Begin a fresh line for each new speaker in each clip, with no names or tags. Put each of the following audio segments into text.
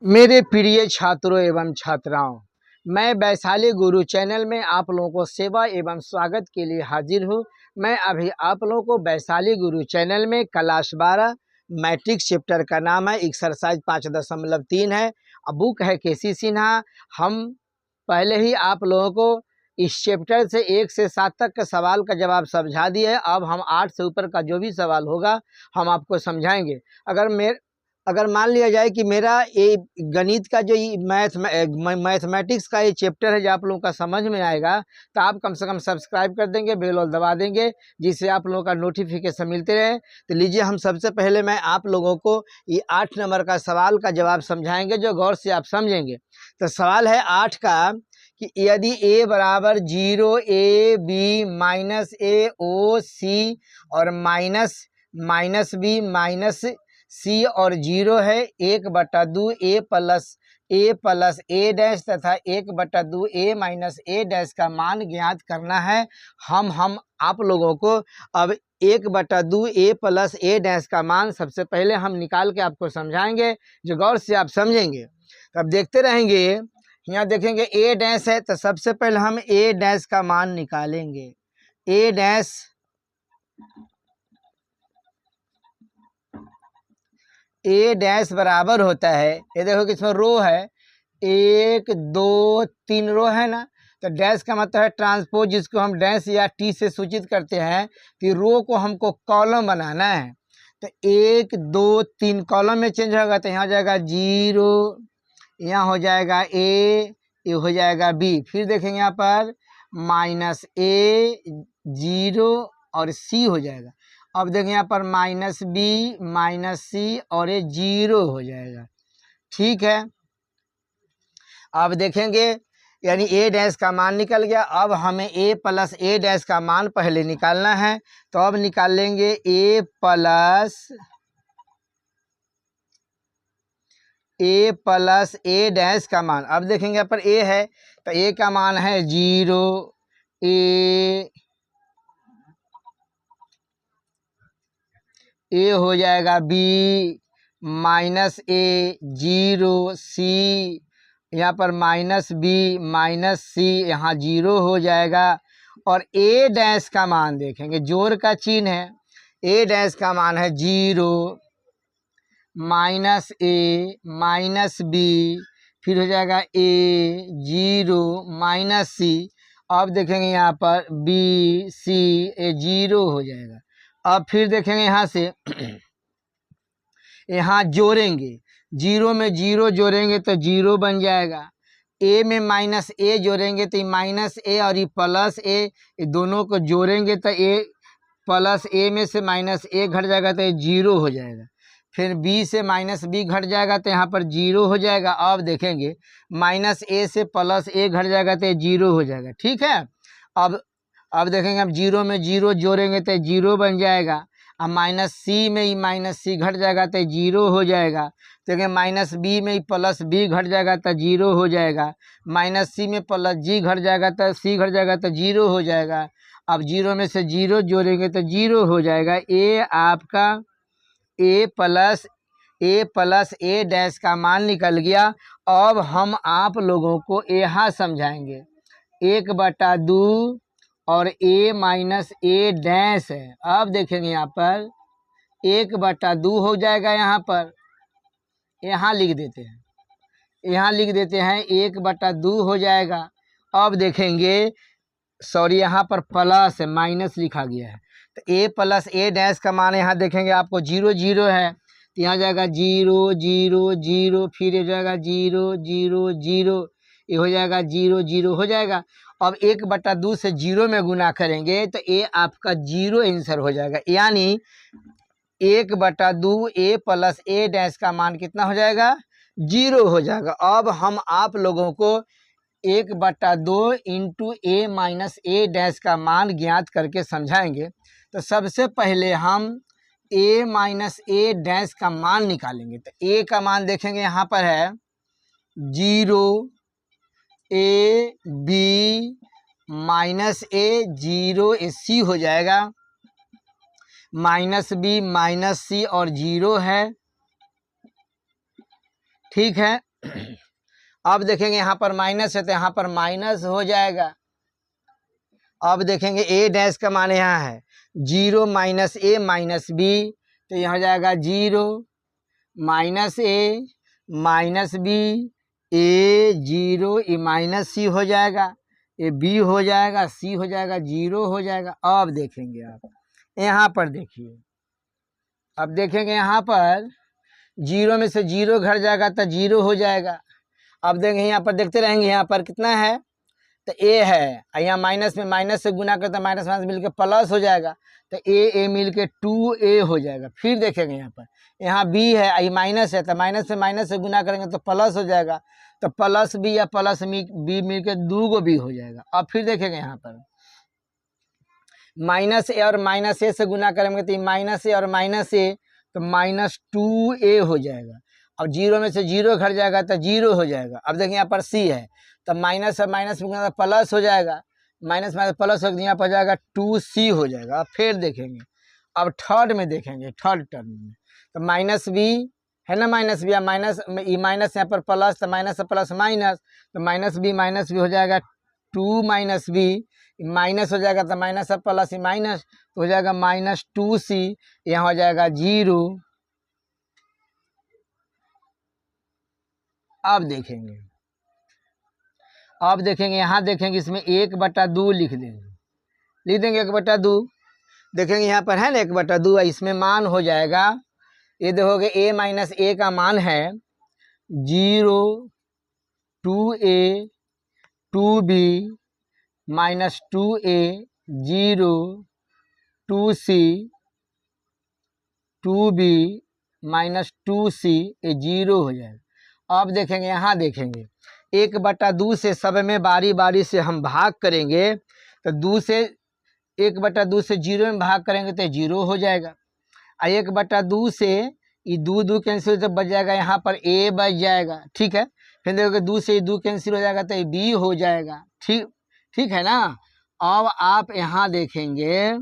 मेरे प्रिय छात्रों एवं छात्राओं, मैं वैशाली गुरु चैनल में आप लोगों को सेवा एवं स्वागत के लिए हाजिर हूँ। मैं अभी आप लोगों को वैशाली गुरु चैनल में क्लास 12 मैट्रिक्स चैप्टर का नाम है एक्सरसाइज 5.3 है। बुक है केसी सिन्हा। हम पहले ही आप लोगों को इस चैप्टर से 1 से 7 तक के सवाल का जवाब समझा दिए है। अब हम 8 से ऊपर का जो भी सवाल होगा हम आपको समझाएंगे। अगर मान लिया जाए कि मेरा ये गणित का जो मैथमेटिक्स का ये चैप्टर है जो आप लोगों का समझ में आएगा, तो आप कम से कम सब्सक्राइब कर देंगे, बेल और दबा देंगे, जिससे आप लोगों का नोटिफिकेशन मिलते रहे। तो लीजिए, हम सबसे पहले मैं आप लोगों को ये 8 नंबर का सवाल का जवाब समझाएंगे, जो गौर से आप समझेंगे। तो सवाल है 8 का कि यदि a बराबर 0 a b minus a o c और माइनस b माइनस सी और 0 है, 1/2 a प्लस a डैश तथा 1/2 a माइनस a डैश का मान ज्ञात करना है। हम आप लोगों को अब 1/2 a प्लस a डैश का मान सबसे पहले हम निकाल के आपको समझाएंगे, जो गौर से आप समझेंगे। तो अब देखते रहेंगे, यहाँ देखेंगे a डैश है, तो सबसे पहले हम a डैश का मान निकालेंगे। ए डैश बराबर होता है, ये देखो कि इसमें रो है, 1 2 3 रो है ना। तो डैश का मतलब है ट्रांसपोज, जिसको हम डैश या टी से सूचित करते हैं कि रो को हमको कॉलम बनाना है। तो 1 2 3 कॉलम में चेंज होगा, तो यहाँ हो जाएगा 0, यहाँ हो जाएगा ए, ये हो जाएगा बी। फिर देखेंगे यहाँ पर माइनस ए 0 और सी हो जाएगा। अब देखें यहाँ पर माइनस बी माइनस सी और ये 0 हो जाएगा। ठीक है, अब देखेंगे यानी ए डैश का मान निकल गया। अब हमें ए प्लस ए डैश का मान पहले निकालना है, तो अब निकाल लेंगे ए प्लस ए डैश का मान। अब देखेंगे यहाँ पर ए है, तो ए का मान है 0, ए हो जाएगा बी माइनस ए 0 सी, यहाँ पर माइनस बी माइनस सी, यहाँ 0 हो जाएगा। और ए डैश का मान देखेंगे, जोड़ का चिन्ह है, ए डैश का मान है 0 माइनस ए माइनस बी, फिर हो जाएगा ए 0 माइनस सी। अब देखेंगे यहाँ पर बी सी, ए 0 हो जाएगा। अब फिर देखेंगे यहाँ से यहाँ जोड़ेंगे, 0 में 0 जोड़ेंगे तो 0 बन जाएगा। ए में माइनस ए जोड़ेंगे तो माइनस ए और ये प्लस ए, दोनों को जोड़ेंगे तो ए प्लस ए में से माइनस ए घट जाएगा तो ये 0 हो जाएगा। फिर बी से माइनस बी घट जाएगा तो यहाँ पर 0 हो जाएगा। अब देखेंगे माइनस ए से प्लस ए घट जाएगा तो ये 0 हो जाएगा। ठीक है, अब देखेंगे अब 0 में 0 जोड़ेंगे तो 0 बन जाएगा। अब माइनस सी में ही माइनस सी घट जाएगा तो 0 हो जाएगा। देखिए माइनस बी में ही प्लस बी घट जाएगा तो 0 हो जाएगा। माइनस सी में प्लस जी घट जाएगा तो सी घट जाएगा तो 0 हो जाएगा। अब 0 में से 0 जोड़ेंगे तो 0 हो जाएगा। ये आपका ए प्लस ए डैश का मान निकल गया। अब हम आप लोगों को यहाँ समझाएंगे 1/2 और a माइनस ए डैश है। अब देखेंगे यहाँ पर 1/2 हो जाएगा, यहाँ पर यहाँ लिख देते हैं 1/2 हो जाएगा। अब देखेंगे सॉरी, यहाँ पर प्लस है, माइनस लिखा गया है। तो a प्लस ए डैश का मान यहाँ देखेंगे आपको 0 0 है, तो यहाँ जाएगा 0 0 0, फिर हो जाएगा 0 0 0, ये हो जाएगा 0 0 हो जाएगा। अब 1/2 से 0 में गुना करेंगे तो ये आपका 0 आंसर हो जाएगा। यानी 1/2 ए प्लस ए डैश का मान कितना हो जाएगा? 0 हो जाएगा। अब हम आप लोगों को 1/2 इंटू ए माइनस ए डैश का मान ज्ञात करके समझाएंगे। तो सबसे पहले हम ए माइनस ए डैश का मान निकालेंगे। तो ए का मान देखेंगे यहाँ पर है 0 ए बी माइनस ए 0 सी हो जाएगा, माइनस बी माइनस सी और 0 है। ठीक है, अब देखेंगे यहाँ पर माइनस है तो यहाँ पर माइनस हो जाएगा। अब देखेंगे ए डैश का मान यहाँ है 0 माइनस ए माइनस बी, तो यहाँ हो जाएगा 0 माइनस ए माइनस बी, ए 0 ए माइनस सी हो जाएगा, ये बी हो जाएगा, सी हो जाएगा, 0 हो जाएगा। अब देखेंगे आप यहाँ पर देखिए, अब देखेंगे यहाँ पर 0 में से 0 घट जाएगा तो 0 हो जाएगा। अब देखेंगे यहाँ पर देखते रहेंगे, यहाँ पर कितना है तो ए है, यहाँ माइनस में माइनस से गुना करते माइनस माइनस मिलकर प्लस हो जाएगा, तो ए मिल के 2a हो जाएगा। फिर देखेंगे यहाँ पर, यहाँ बी है, ये माइनस है, तो माइनस से गुना करेंगे तो प्लस हो जाएगा, तो प्लस बी या प्लस बी मिल के 2 बी हो जाएगा। अब फिर देखेंगे यहाँ पर माइनस ए और माइनस ए से गुना करेंगे तो माइनस ए और माइनस ए तो माइनस 2a हो जाएगा। अब 0 में से 0 घट जाएगा तो 0 हो जाएगा। अब देखिए यहाँ पर सी है, तो माइनस और माइनस में गुना प्लस हो जाएगा, माइनस माइनस प्लस हो यहाँ पर जाएगा 2c हो जाएगा। अब फिर देखेंगे, अब थर्ड में देखेंगे, थर्ड टर्म में तो माइनस बी है ना, माइनस बी या माइनस माइनस यहाँ पर प्लस, तो माइनस प्लस माइनस, तो माइनस बी हो जाएगा 2 माइनस बी, माइनस हो जाएगा तो माइनस प्लस माइनस तो हो जाएगा माइनस 2c, यहाँ हो जाएगा 0। अब देखेंगे, अब देखेंगे यहाँ देखेंगे इसमें 1/2 लिख देंगे 1/2। देखेंगे यहाँ पर है ना 1/2, इसमें मान हो जाएगा, ये देखोगे a माइनस ए का मान है 0 2a 2b minus 2a 0 2c 2b minus 2c, ये 0 हो जाएगा। अब देखेंगे यहाँ देखेंगे 1/2 से सब में बारी बारी से हम भाग करेंगे, तो 2 से 1/2 से 0 में भाग करेंगे तो 0 हो जाएगा। 1/2 से ये 2 कैंसिल तो बच जाएगा, यहाँ पर a बच जाएगा, ठीक है। फिर देखोगे 2 से 2 कैंसिल हो जाएगा तो ये b हो जाएगा, ठीक है ना। अब आप यहाँ देखेंगे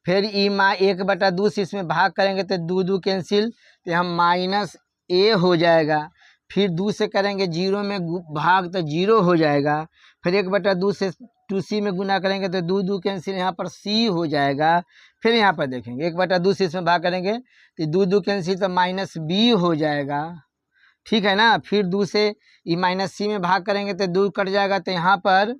फिर 1/2 से इसमें भाग करेंगे तो 2 कैंसिल, तो यहाँ माइनस a हो जाएगा। फिर 2 से करेंगे 0 में भाग तो 0 हो जाएगा। फिर 1/2 से 2c में गुना करेंगे तो 2 कैंसिल, यहाँ पर c हो जाएगा। फिर यहाँ पर देखेंगे 1/2 से इसमें भाग करेंगे तो 2 कैंसिल तो माइनस b हो जाएगा, ठीक है ना। फिर 2 से ये माइनस c में भाग करेंगे तो 2 कट जाएगा, तो यहाँ पर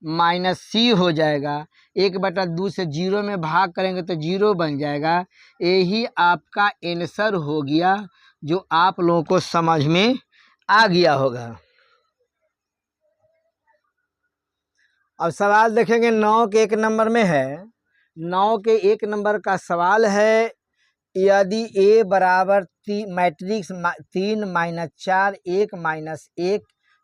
माइनस c हो जाएगा। 1/2 से 0 में भाग करेंगे तो 0 बन जाएगा। यही आपका आंसर हो गया, जो आप लोगों को समझ में आ गया होगा। अब सवाल देखेंगे 9 के 1 नंबर में है, 9 के 1 नंबर का सवाल है, यदि a बराबर मैट्रिक्स 3 माइनस 4 1 माइनस 1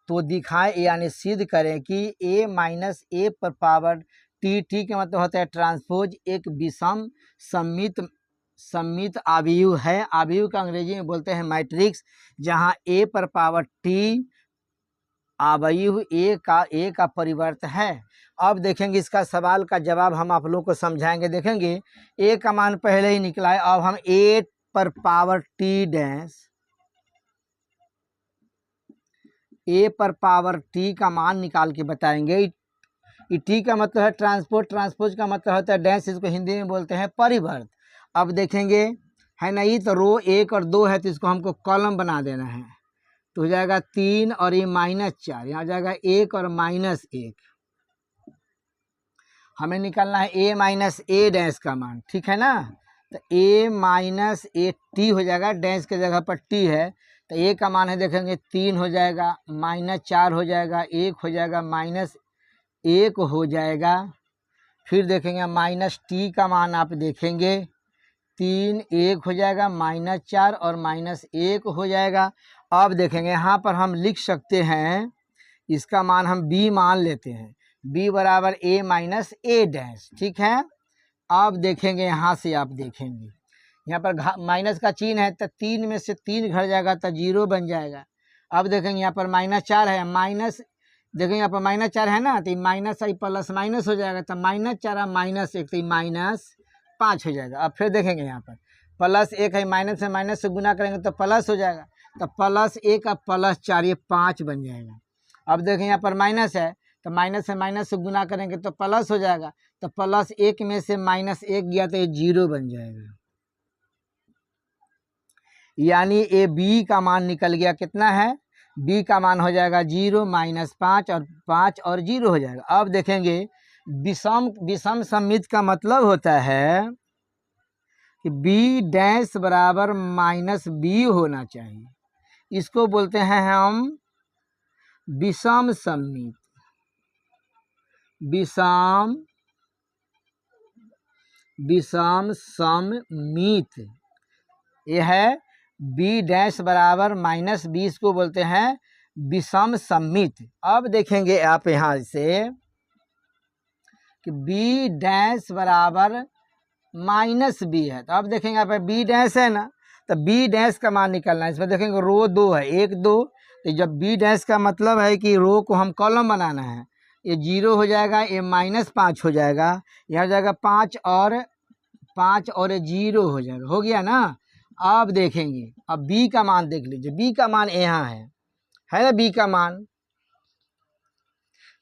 तो दिखाएं यानी सिद्ध करें कि a माइनस a पर पावर t का मतलब होता है ट्रांसपोज एक विषम सममित आव्यूह है। आव्यूह का अंग्रेजी में बोलते हैं मैट्रिक्स, जहां a पर पावर t आव्यूह a का परिवर्त है। अब देखेंगे इसका सवाल का जवाब हम आप लोग को समझाएंगे। देखेंगे a का मान पहले ही निकला है, अब हम a पर पावर t डैश, a पर पावर t का मान निकाल के बताएंगे। t का मतलब है ट्रांसपोज का मतलब होता है डैश, इसको हिंदी में बोलते हैं परिवर्त। अब देखेंगे है ना, ये तो रो 1 और 2 है, तो इसको हमको कॉलम बना देना है, तो हो जाएगा 3 और ये -4, यहाँ हो जाएगा 1 और -1। हमें निकालना है a माइनस a डैश का मान, ठीक है ना। तो a माइनस a t हो जाएगा, डैश के जगह पर t है, तो a का मान है देखेंगे 3 हो जाएगा, -4 हो जाएगा, 1 हो जाएगा, -1 हो जाएगा। फिर देखेंगे माइनस t का मान आप देखेंगे 3 1 हो जाएगा, -4 और -1 हो जाएगा। अब देखेंगे यहाँ पर हम लिख सकते हैं, इसका मान हम b मान लेते हैं, b बराबर a माइनस a डैश, ठीक है। अब देखेंगे यहाँ से आप देखेंगे यहाँ पर माइनस का चिन्ह है, तो 3 में से 3 घट जाएगा तो 0 बन जाएगा। अब देखेंगे यहाँ पर -4 है, माइनस देखेंगे यहाँ पर -4 है ना, तो माइनस आई प्लस माइनस हो जाएगा, तो -4 -1 तो -5 हो जाएगा। अब फिर देखेंगे यहाँ पर +1 है, माइनस से गुना करेंगे तो प्लस हो जाएगा, तो प्लस 1 का प्लस 4 ये 5 बन जाएगा। अब देखें यहाँ पर माइनस है तो माइनस से गुना करेंगे तो प्लस हो जाएगा, तो प्लस 1 में से माइनस 1 गया तो ये 0 बन जाएगा। यानी ए बी का मान निकल गया, कितना है, बी का मान हो जाएगा 0 माइनस 5 और 5 और 0 हो जाएगा। अब देखेंगे विषम सममित का मतलब होता है कि बी डैश बराबर माइनस बी होना चाहिए, इसको बोलते हैं हम विषम सममित। विषम सममित ये है बी डैश बराबर माइनस बी, इसको बोलते हैं विषम सममित। अब देखेंगे आप यहाँ से कि बी डैश बराबर माइनस बी है, तो अब देखेंगे यहाँ पे बी डैश है ना, तो बी डैश का मान निकलना है। इसमें देखेंगे रो 2 है, 1 2, तो जब बी डैश का मतलब है कि रो को हम कॉलम बनाना है, ये 0 हो जाएगा, ये माइनस 5 हो जाएगा, यहाँ हो जाएगा 5 और 0 हो जाएगा, हो गया ना। अब देखेंगे, अब बी का मान देख लीजिए, बी का मान यहाँ है ना, बी का मान,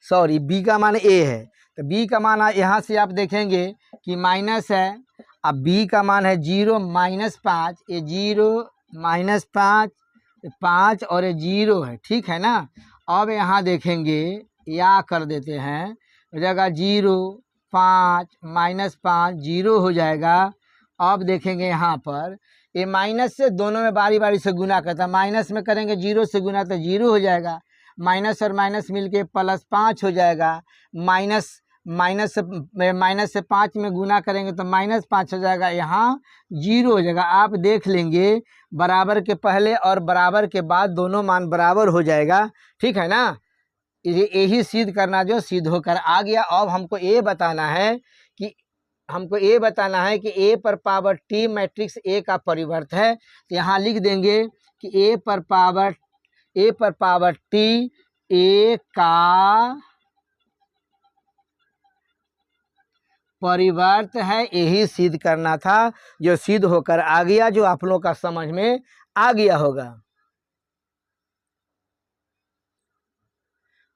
सॉरी बी का मान ए है, तो बी का मान यहाँ से आप देखेंगे कि माइनस है, अब बी का मान है 0 माइनस 5, ये 0 माइनस 5 5 और ये 0 है, ठीक है ना। अब यहाँ देखेंगे या कर देते हैं, हो जाएगा 0 5 माइनस 5 0 हो जाएगा। अब देखेंगे यहाँ पर ये माइनस से दोनों में बारी बारी से गुना करता है, माइनस में करेंगे 0 से गुना तो 0 हो जाएगा, माइनस और माइनस मिलके प्लस 5 हो जाएगा, माइनस से 5 में गुना करेंगे तो माइनस 5 हो जाएगा, यहाँ 0 हो जाएगा। आप देख लेंगे बराबर के पहले और बराबर के बाद दोनों मान बराबर हो जाएगा, ठीक है ना। यही सिद्ध करना जो सिद्ध होकर आ गया। अब हमको ये बताना है कि ए पर पावर टी मैट्रिक्स ए का परिवर्त है, तो यहाँ लिख देंगे कि ए पर पावर टी ए का परिवर्त है, यही सिद्ध करना था, जो सिद्ध होकर आ गया, जो आप लोगों का समझ में आ गया होगा।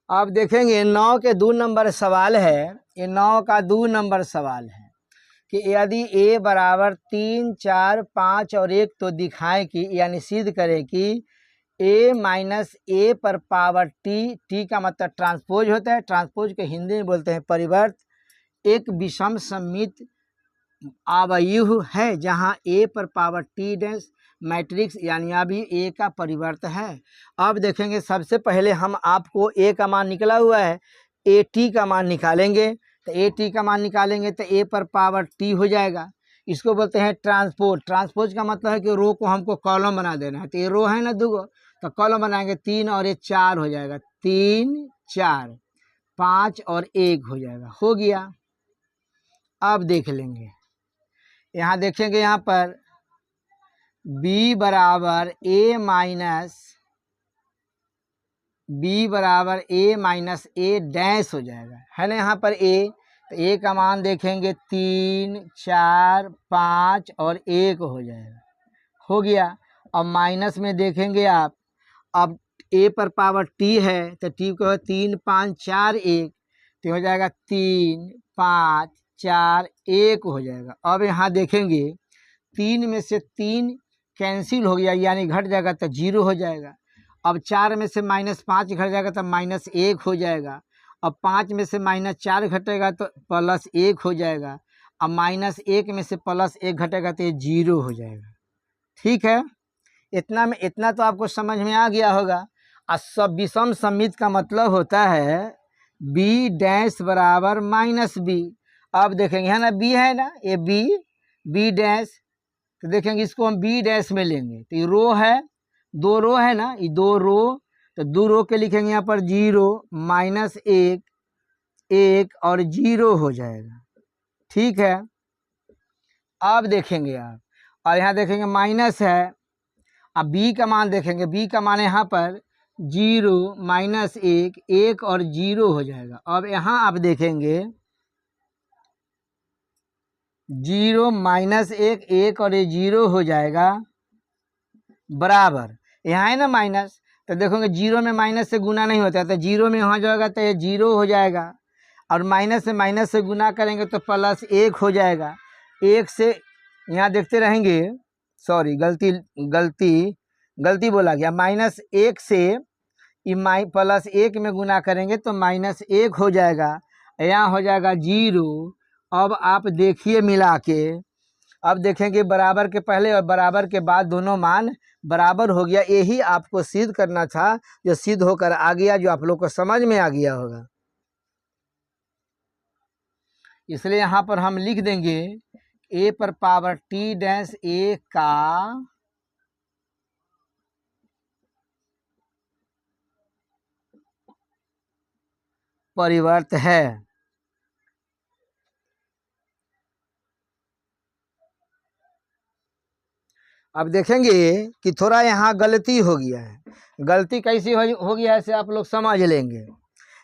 अब देखेंगे 9 के 2 नंबर सवाल है, ये 9 का 2 नंबर सवाल है कि यदि a बराबर 3 4 5 और 1 तो दिखाएं कि, यानी सिद्ध करें कि a माइनस ए पर पावर टी का मतलब ट्रांसपोज होता है, ट्रांसपोज के हिंदी में बोलते हैं परिवर्त, एक विषम सममित अवयव है जहां a पर पावर टी डैश मैट्रिक्स यानी अभी a का परिवर्त है। अब देखेंगे सबसे पहले हम आपको a का मान निकला हुआ है, ए टी का मान निकालेंगे, तो ए टी का मान निकालेंगे तो a पर पावर टी हो जाएगा, इसको बोलते हैं ट्रांसपोज। ट्रांसपोज का मतलब है कि रो को हमको कॉलम बना देना है, तो ये रो है ना 2 तो कॉलम बनाएंगे 3 और ये 4 हो जाएगा, 3 4 5 और 1 हो जाएगा, हो गया। अब देख लेंगे, यहाँ देखेंगे यहाँ पर b बराबर a माइनस ए डैश हो जाएगा, है ना। यहाँ पर a, तो a का मान देखेंगे 3 4 5 और 1 हो जाएगा, हो गया। अब माइनस में देखेंगे आप, अब a पर पावर t है तो t को 3 5 4 1 तो हो जाएगा 3 5 4 1 हो जाएगा। अब यहाँ देखेंगे 3 में से 3 कैंसिल हो गया, यानी घट जाएगा तो 0 हो जाएगा। अब 4 में से माइनस 5 घट जाएगा तो माइनस 1 हो जाएगा। अब 5 में से माइनस 4 घटेगा तो प्लस 1 हो जाएगा। अब माइनस 1 में से प्लस 1 घटेगा तो ये 0 हो जाएगा, ठीक है। इतना तो आपको समझ में आ गया होगा। सब विषम सममित का मतलब होता है बी डैश बराबर माइनस बी। अब देखेंगे है ना, बी है ना, ये बी डैश, तो देखेंगे इसको हम बी डैश में लेंगे, तो ये रो है, 2 रो है ना, ये 2 रो, तो 2 रो के लिखेंगे यहाँ पर 0 माइनस 1 1 और 0 हो जाएगा, ठीक है। अब देखेंगे आप, और यहाँ देखेंगे माइनस है, अब b का मान देखेंगे, b का मान यहाँ पर 0 माइनस 1 1 और 0 हो जाएगा। अब यहाँ आप देखेंगे 0 माइनस 1 1 और ये 0 हो जाएगा, बराबर यहाँ है ना माइनस, तो देखोगे जीरो में माइनस से गुना नहीं होता, तो जीरो में वहाँ जाएगा तो ये जीरो हो जाएगा, और माइनस से गुना करेंगे तो प्लस एक हो जाएगा। एक से यहाँ देखते रहेंगे, सॉरी गलती बोला गया, माइनस एक से प्लस एक में गुना करेंगे तो माइनस एक हो जाएगा, यहाँ हो जाएगा जीरो। अब आप देखिए मिला के, अब देखेंगे बराबर के पहले और बराबर के बाद दोनों मान बराबर हो गया। यही आपको सिद्ध करना था, जो सिद्ध होकर आ गया, जो आप लोग को समझ में आ गया होगा। इसलिए यहाँ पर हम लिख देंगे a पर पावर t डैश a का परिवर्त है। अब देखेंगे कि थोड़ा यहाँ गलती हो गया है। गलती कैसी हो गया है इसे आप लोग समझ लेंगे।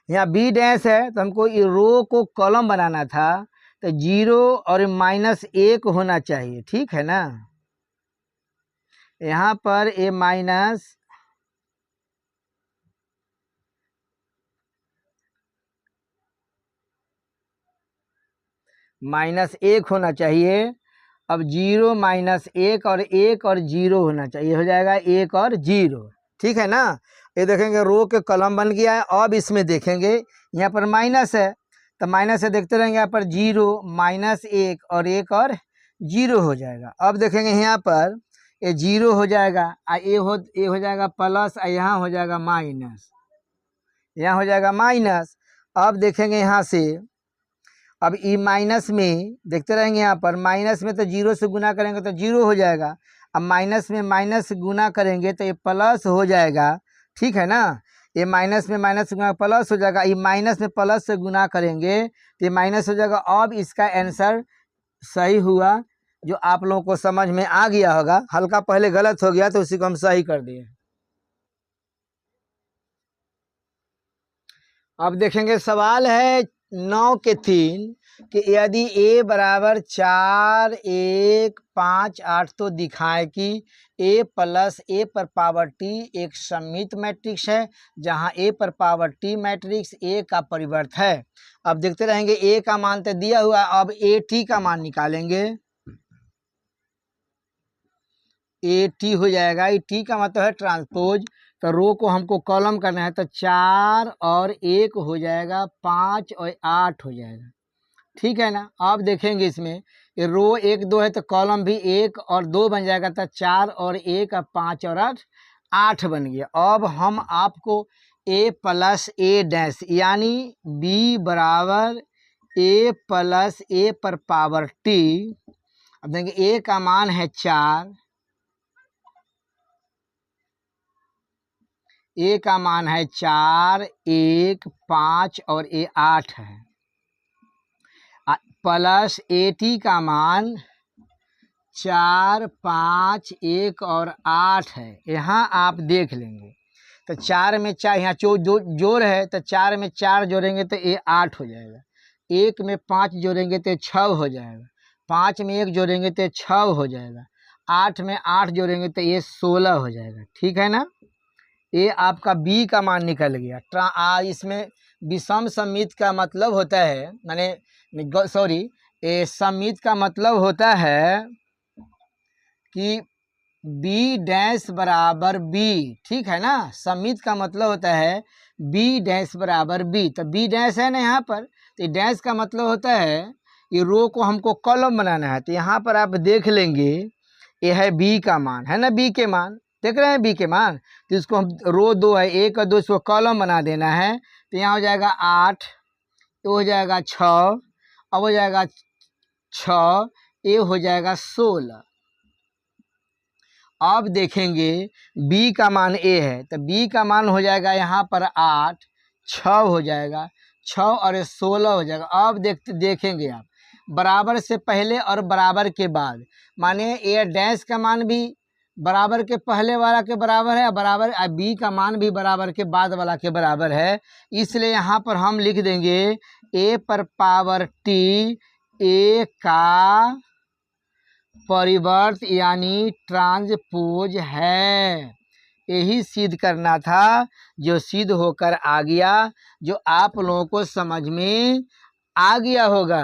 यहाँ बी डैश है तो हमको ये रो को कॉलम बनाना था, तो जीरो और माइनस एक होना चाहिए, ठीक है ना। यहाँ पर ए माइनस एक होना चाहिए। अब जीरो माइनस एक और जीरो होना चाहिए, हो जाएगा एक और जीरो, ठीक है ना। ये देखेंगे रो के कॉलम बन गया है। अब इसमें देखेंगे यहाँ पर माइनस है, तो माइनस से देखते रहेंगे, यहाँ पर जीरो माइनस एक और जीरो हो जाएगा। अब देखेंगे यहाँ पर ये जीरो हो जाएगा, ये हो जाएगा प्लस, यहाँ हो जाएगा माइनस, यहाँ हो जाएगा माइनस। अब देखेंगे यहाँ से, अब ई माइनस में देखते रहेंगे, यहाँ पर माइनस में तो जीरो से गुना करेंगे तो जीरो हो जाएगा, अब माइनस में माइनस गुना करेंगे तो ये प्लस हो जाएगा, ठीक है ना। ये माइनस में माइनस गुना प्लस हो जाएगा, ये माइनस में प्लस से गुना करेंगे तो ये माइनस हो जाएगा। अब इसका आंसर सही हुआ, जो आप लोगों को समझ में आ गया होगा। हल्का पहले गलत हो गया तो उसी को हम सही कर दिए। अब देखेंगे सवाल है 9 के 3 कि यदि a बराबर 4 1 5 8 तो दिखाए कि a प्लस a पर पावर t एक सममित मैट्रिक्स है, जहां a पर पावर t मैट्रिक्स a का परिवर्त है। अब देखते रहेंगे a का मान तो दिया हुआ, अब a t का मान निकालेंगे। a t हो जाएगा, ये t का मतलब है ट्रांसपोज, तो रो को हमको कॉलम करना है, तो 4 और 1 हो जाएगा 5 और 8 हो जाएगा, ठीक है ना। अब देखेंगे इसमें ये रो 1 2 है तो कॉलम भी 1 और 2 बन जाएगा, तो 4 और 1 अब 5 और 8 बन गया। अब हम आपको a प्लस a डैश यानी b बराबर a प्लस a पर पावर t, अब देखेंगे a का मान है 4, a का मान है 4 1 5 और a 8 है, प्लस AT का मान 4 5 1 और 8 है। यहाँ आप देख लेंगे तो 4 में 4 यहाँ जोड़ है, तो 4 में 4 जोड़ेंगे तो ये 8 हो जाएगा, 1 में 5 जोड़ेंगे तो 6 हो जाएगा, 5 में 1 जोड़ेंगे तो 6 हो जाएगा, 8 में 8 जोड़ेंगे तो ये 16 हो जाएगा, ठीक है ना। ये आपका बी का मान निकल गया। इसमें विषम सममित का मतलब होता है, माने सॉरी, ये सममित का मतलब होता है कि बी डैश बराबर बी, ठीक है ना। सममित का मतलब होता है बी डैश बराबर बी, तो बी डैश है ना यहाँ पर, तो डैश का मतलब होता है ये रो को हमको कॉलम बनाना है, तो यहाँ पर आप देख लेंगे ये है बी का मान, है ना, बी के मान देख रहे हैं, बी के मान, तो इसको हम रो 2 है 1 और 2 इसको कॉलम बना देना है, तो यहाँ हो जाएगा 8, तो हो जाएगा 6, अब हो जाएगा 6, ये हो जाएगा 16। अब देखेंगे b का मान a है, तो b का मान हो जाएगा यहाँ पर 8, 6 हो जाएगा, 6 और 16 हो जाएगा। अब देखेंगे आप बराबर से पहले और बराबर के बाद, माने a डैश का मान भी बराबर के पहले वाला के बराबर है, बराबर बी का मान भी बराबर के बाद वाला के बराबर है, इसलिए यहाँ पर हम लिख देंगे a पर पावर t a का परिवर्त यानी ट्रांसपोज है, यही सिद्ध करना था जो सिद्ध होकर आ गया, जो आप लोगों को समझ में आ गया होगा।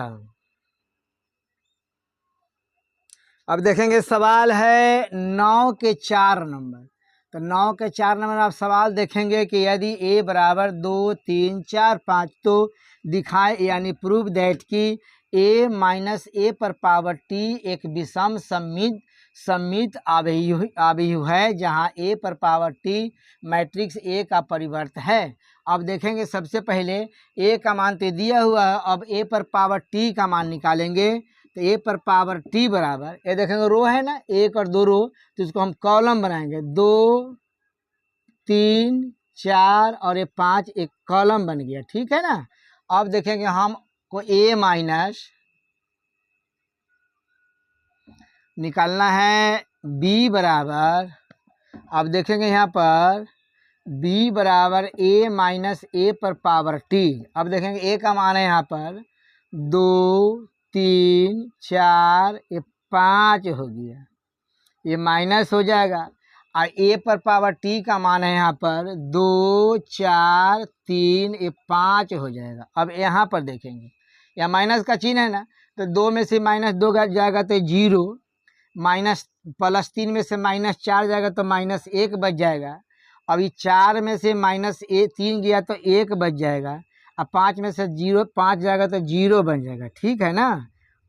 अब देखेंगे सवाल है 9 के 4 नंबर। तो 9 के 4 नंबर आप सवाल देखेंगे कि यदि a बराबर 2 3 4 5 तो दिखाए यानी प्रूव दैट कि a माइनस a पर पावर t एक विषम सममित अवयव है जहां a पर पावर t मैट्रिक्स A का परिवर्त है। अब देखेंगे सबसे पहले a का मान तो दिया हुआ है, अब a पर पावर t का मान निकालेंगे। तो a पर पावर t बराबर, ये देखेंगे रो है ना, एक और दो रो, तो इसको हम कॉलम बनाएंगे, 2 3 4 और ये 5 एक कॉलम बन गया, ठीक है ना। अब देखेंगे हम को a माइनस निकालना है b बराबर। अब देखेंगे यहाँ पर b बराबर a माइनस a पर पावर t। अब देखेंगे a का मान है यहाँ पर 2 3 4 ये 5 हो गया, ये माइनस हो जाएगा। और a पर पावर t का मान है यहाँ पर 2 4 3 ये 5 हो जाएगा। अब यहाँ पर देखेंगे यहाँ माइनस का चिन्ह है ना, तो 2 में से -2 जाएगा तो 0, माइनस +3 में से -4 जाएगा तो -1 बच जाएगा। अभी 4 में से -3 गया तो 1 बच जाएगा। अब 5 में से 5 जाएगा तो 0 बन जाएगा, ठीक है ना।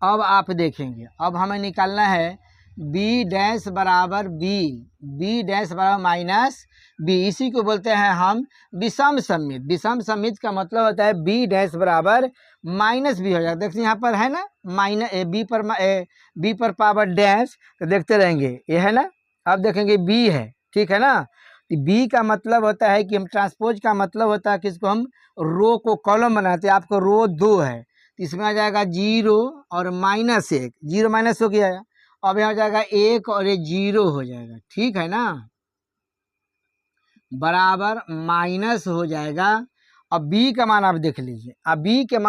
अब आप देखेंगे अब हमें निकालना है b डैश बराबर b डैश बराबर माइनस b, इसी को बोलते हैं हम विषम सममित। विषम सममित का मतलब होता है b डैश बराबर माइनस b हो जाएगा। देखिए यहाँ पर है ना b पर पावर डैश, तो देखते रहेंगे ये है ना। अब देखेंगे b है, ठीक है ना। तो b का मतलब होता है कि हम ट्रांसपोज का मतलब होता है कि इसको हम रो को कॉलम बनाते हैं। आपको रो 2 है तो इसमें आ जाएगा 0 और -1, 0 माइनस हो गया। अब यहाँ जाएगा 1 और ये 0 हो जाएगा, ठीक है ना, बराबर माइनस हो जाएगा। अब b का मान आप देख लीजिए, अब b का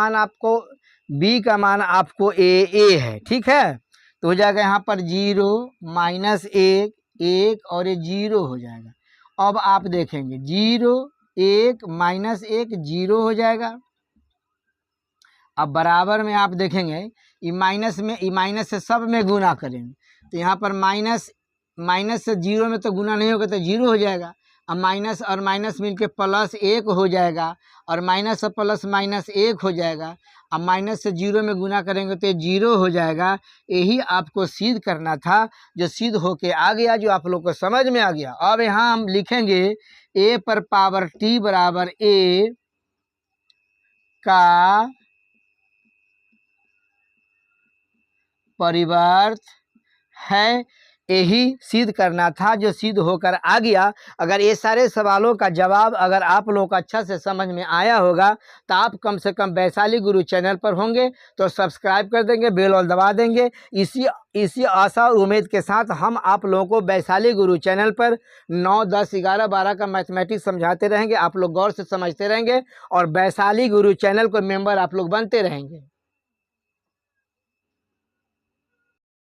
मान आपको a है, ठीक है। तो हो जाएगा यहाँ पर 0 -1 1 और ये 0 हो जाएगा। अब आप देखेंगे 0 1 -1 0 हो जाएगा। अब बराबर में आप देखेंगे ये माइनस से सब में गुना करेंगे, तो यहाँ पर माइनस से 0 में तो गुना नहीं होगा तो 0 हो जाएगा। अब माइनस और माइनस मिलके +1 हो जाएगा और माइनस से प्लस -1 हो जाएगा। अब माइनस से 0 में गुना करेंगे तो 0 हो जाएगा। यही आपको सिद्ध करना था, जो सिद्ध होके आ गया, जो आप लोग को समझ में आ गया। अब यहाँ हम लिखेंगे a पर पावर t बराबर a का परिवर्त है। यही सिद्ध करना था, जो सिद्ध होकर आ गया। अगर ये सारे सवालों का जवाब अगर आप लोग को अच्छा से समझ में आया होगा तो आप कम से कम वैशाली गुरु चैनल पर होंगे तो सब्सक्राइब कर देंगे, बेल और दबा देंगे। इसी आशा और उम्मीद के साथ हम आप लोगों को वैशाली गुरु चैनल पर 9 10 11 12 का मैथमेटिक्स समझाते रहेंगे। आप लोग गौर से समझते रहेंगे और वैशाली गुरु चैनल को मेंबर आप लोग बनते रहेंगे।